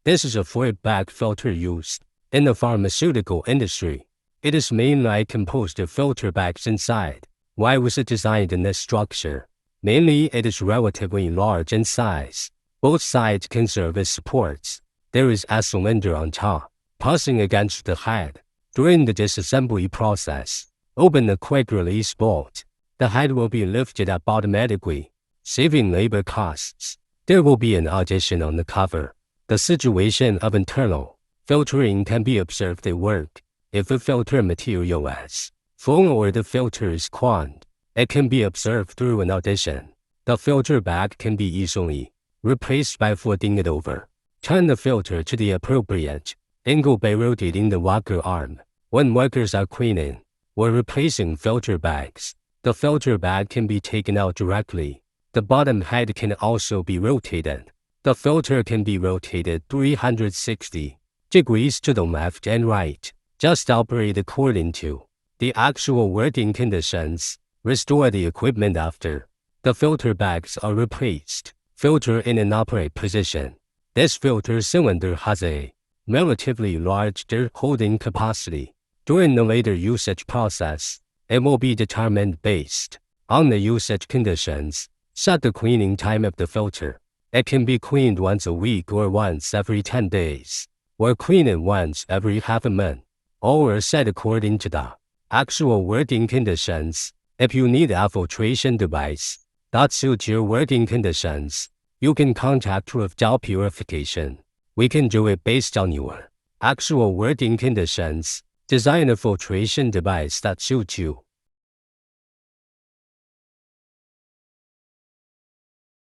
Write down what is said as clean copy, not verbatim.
This is a foil-back filter used in the pharmaceutical industry. It is mainly composed of filter bags inside. Why was it designed in this structure? Mainly, it is relatively large in size. Both sides can serve as supports. There is a cylinder on top, pressing against the head. During the disassembly process, open the quick-release bolt. The head will be lifted up automatically, saving labor costs. There will be an addition on the cover. The situation of internal filtering can be observed at work. If the filter material is full or the filter is clogged, it can be observed through an addition. The filter bag can be easily replaced by flipping it over. Turn the filter to the appropriate angle by rotating the rocker arm. When workers are cleaning or replacing filter bags, the filter bag can be taken out directly. The bottom head can also be rotated. The filter can be rotated 360 degrees to the left and right. Just operate according to the actual working conditions. Restore the equipment after the filter bags are replaced. Filter in an upright position. This filter cylinder has a relatively large dirt holding capacity. During the later usage process, it will be determined based on the usage conditions. Set the cleaning time of the filter. It can be cleaned once a week or once every 10 days, or clean it once every half a month, or set according to the actual working conditions. If you need a filtration device that suits your working conditions, you can contact Rotary Purification. We can do it based on your actual working conditions. Design a filtration device that suits you.